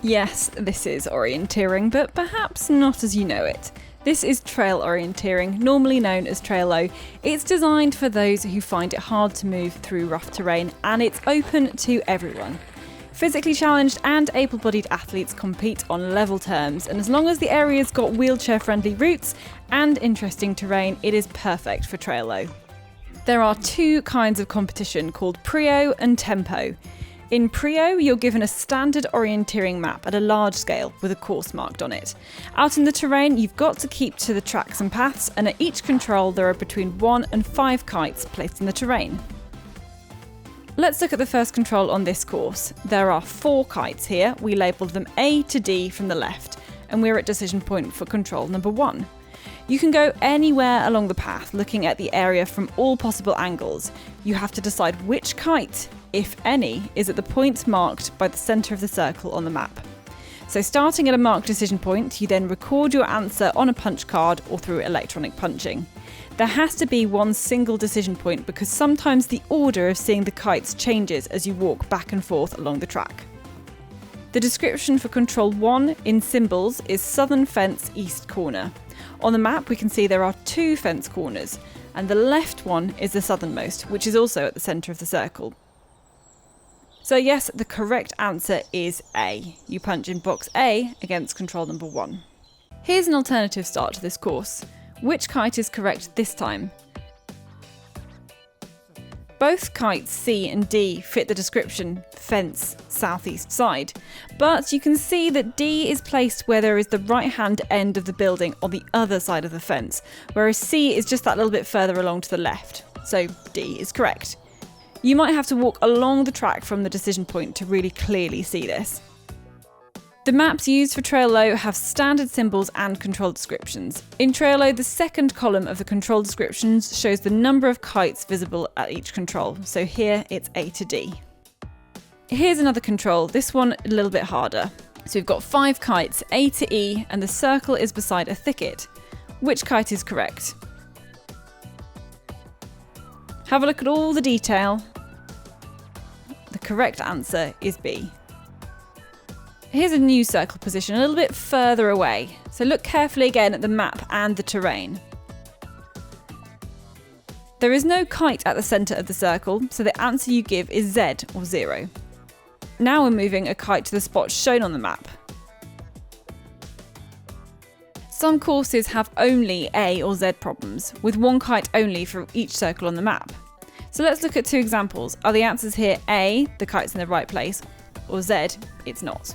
Yes, this is orienteering, but perhaps not as you know it. This is trail orienteering, normally known as Trail-O. It's designed for those who find it hard to move through rough terrain, and it's open to everyone. Physically challenged and able-bodied athletes compete on level terms, and as long as the area's got wheelchair-friendly routes and interesting terrain, it is perfect for Trail-O. There are two kinds of competition called Prio and Tempo. In Prio, you're given a standard orienteering map at a large scale with a course marked on it. Out in the terrain, you've got to keep to the tracks and paths, and at each control there are between 1 and 5 kites placed in the terrain. Let's look at the first control on this course. There are 4 kites here. We labelled them A to D from the left, and we're at decision point for control number 1. You can go anywhere along the path, looking at the area from all possible angles. You have to decide which kite, if any, is at the point marked by the centre of the circle on the map. So starting at a marked decision point, you then record your answer on a punch card or through electronic punching. There has to be one single decision point because sometimes the order of seeing the kites changes as you walk back and forth along the track. The description for control 1 in symbols is southern fence east corner. On the map we can see there are 2 fence corners, and the left one is the southernmost, which is also at the centre of the circle. So yes, the correct answer is A. You punch in box A against control number 1. Here's an alternative start to this course. Which kite is correct this time? Both kites C and D fit the description fence southeast side, but you can see that D is placed where there is the right hand end of the building on the other side of the fence, whereas C is just that little bit further along to the left, so D is correct. You might have to walk along the track from the decision point to really clearly see this. The maps used for Trail-O have standard symbols and control descriptions. In Trail-O, the second column of the control descriptions shows the number of kites visible at each control, so here it's A to D. Here's another control, this one a little bit harder. So we've got 5 kites, A to E, and the circle is beside a thicket. Which kite is correct? Have a look at all the detail. The correct answer is B. Here's a new circle position a little bit further away, so look carefully again at the map and the terrain. There is no kite at the centre of the circle, so the answer you give is Z or 0. Now we're moving a kite to the spot shown on the map. Some courses have only A or Z problems, with 1 kite only for each circle on the map. So let's look at 2 examples. Are the answers here A, the kite's in the right place, or Z, it's not?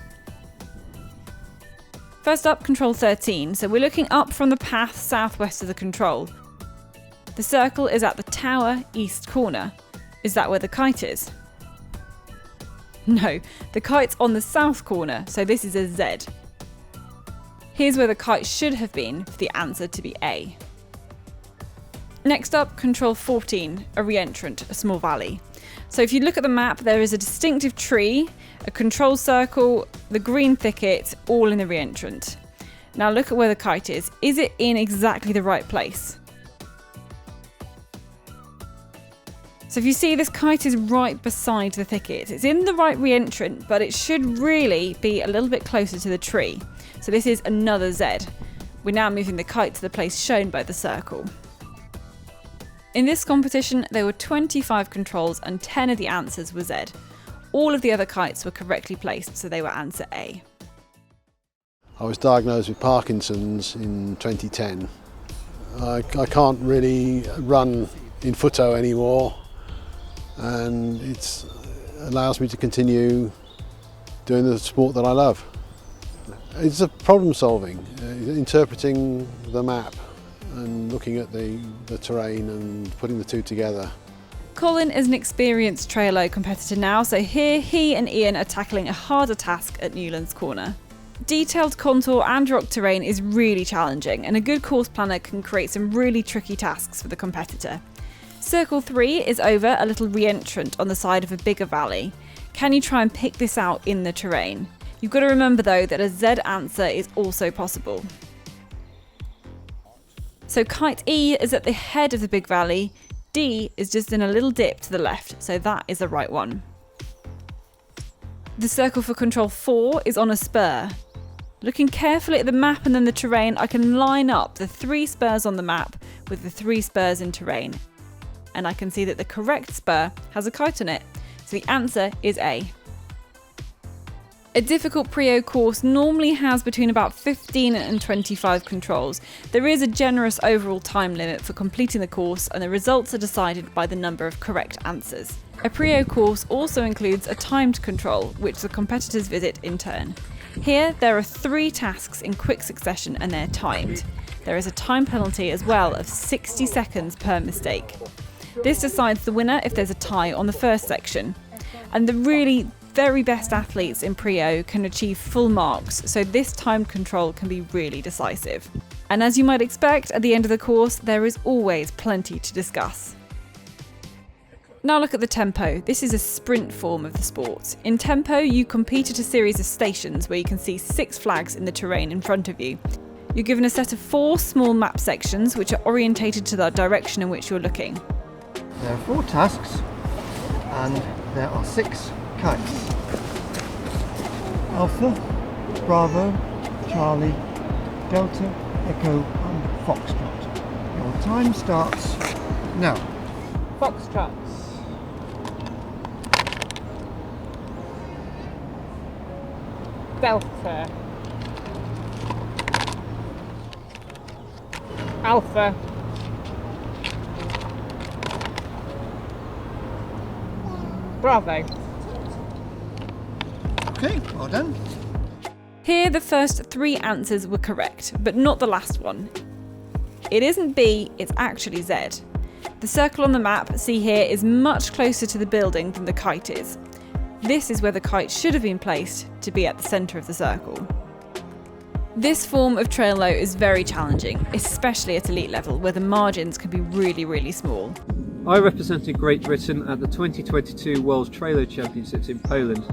First up, control 13. So we're looking up from the path southwest of the control. The circle is at the tower east corner. Is that where the kite is? No, the kite's on the south corner, so this is a Z. Here's where the kite should have been for the answer to be A. Next up, control 14, a reentrant, a small valley. So if you look at the map, there is a distinctive tree, a control circle, the green thicket, all in the reentrant. Now look at where the kite is. Is it in exactly the right place? So if you see, this kite is right beside the thicket. It's in the right reentrant, but it should really be a little bit closer to the tree. So this is another Z. We're now moving the kite to the place shown by the circle. In this competition, there were 25 controls and 10 of the answers were Z. All of the other kites were correctly placed, so they were answer A. I was diagnosed with Parkinson's in 2010. I can't really run in footo anymore, and it allows me to continue doing the sport that I love. It's a problem solving, interpreting the map and looking at the terrain and putting the 2 together. Colin is an experienced Trail-O competitor now, so here he and Ian are tackling a harder task at Newlands Corner. Detailed contour and rock terrain is really challenging, and a good course planner can create some really tricky tasks for the competitor. Circle 3 is over a little reentrant on the side of a bigger valley. Can you try and pick this out in the terrain? You've got to remember though that a Z answer is also possible. So kite E is at the head of the big valley, D is just in a little dip to the left, so that is the right one. The circle for control 4 is on a spur. Looking carefully at the map and then the terrain, I can line up the 3 spurs on the map with the 3 spurs in terrain. And I can see that the correct spur has a kite on it. So the answer is A. A difficult Prio course normally has between about 15 and 25 controls. There is a generous overall time limit for completing the course, and the results are decided by the number of correct answers. A Prio course also includes a timed control, which the competitors visit in turn. Here, there are 3 tasks in quick succession and they're timed. There is a time penalty as well of 60 seconds per mistake. This decides the winner if there's a tie on the first section. And the really very best athletes in Prio can achieve full marks, so this timed control can be really decisive. And as you might expect, at the end of the course, there is always plenty to discuss. Now look at the tempo. This is a sprint form of the sport. In tempo, you compete at a series of stations where you can see 6 flags in the terrain in front of you. You're given a set of 4 small map sections which are orientated to the direction in which you're looking. There are 4 tasks and there are 6 kites. Alpha, Bravo, Charlie, Delta, Echo and Foxtrot. Your time starts now. Foxtrot. Delta. Alpha. Bravo. Okay, well done. Here the first 3 answers were correct, but not the last one. It isn't B, it's actually Z. The circle on the map, see here, is much closer to the building than the kite is. This is where the kite should have been placed to be at the centre of the circle. This form of trail low is very challenging, especially at elite level where the margins can be really small. I represented Great Britain at the 2022 World Trailer Championships in Poland.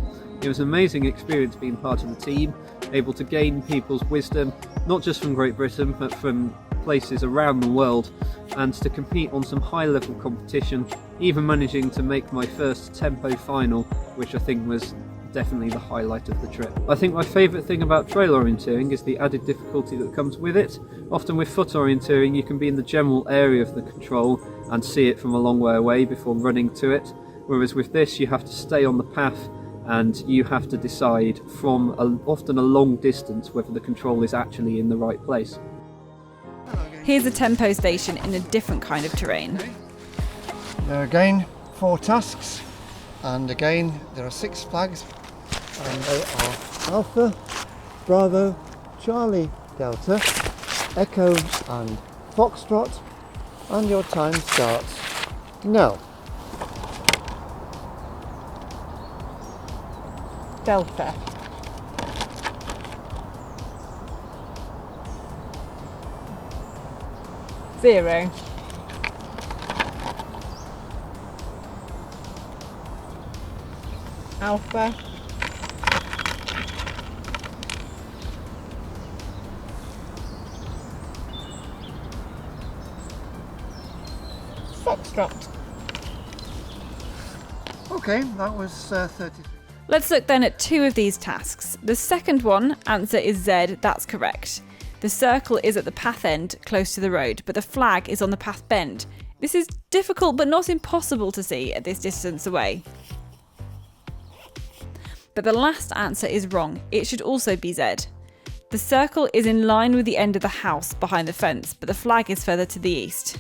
It was an amazing experience being part of the team, able to gain people's wisdom, not just from Great Britain, but from places around the world, and to compete on some high-level competition, even managing to make my first tempo final, which I think was definitely the highlight of the trip. I think my favourite thing about trail orienteering is the added difficulty that comes with it. Often with foot orienteering you can be in the general area of the control and see it from a long way away before running to it, whereas with this you have to stay on the path and you have to decide from often a long distance whether the control is actually in the right place. Here's a tempo station in a different kind of terrain. There are again 4 tasks, and again there are 6 flags, and they are Alpha, Bravo, Charlie, Delta, Echo and Foxtrot, and your time starts now. Delta. Zero. Alpha. Foxtrot. Okay, that was 33. Let's look then at 2 of these tasks. The second one, answer is Z, that's correct. The circle is at the path end, close to the road, but the flag is on the path bend. This is difficult but not impossible to see at this distance away. But the last answer is wrong. It should also be Z. The circle is in line with the end of the house behind the fence, but the flag is further to the east.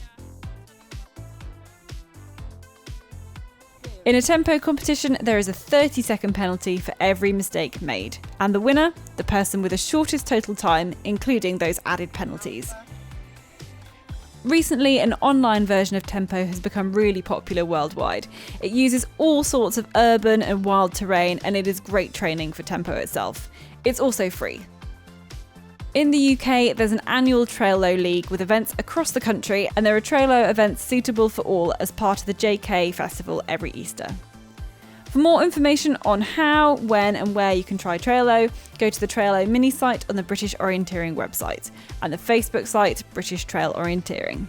In a tempo competition, there is a 30-second penalty for every mistake made, and the winner, the person with the shortest total time, including those added penalties. Recently, an online version of tempo has become really popular worldwide. It uses all sorts of urban and wild terrain, and it is great training for tempo itself. It's also free. In the UK, there's an annual Trail Low League with events across the country, and there are Trail Low events suitable for all as part of the JK Festival every Easter. For more information on how, when and where you can try Trail Low, go to the Trail Low mini site on the British Orienteering website and the Facebook site British Trail Orienteering.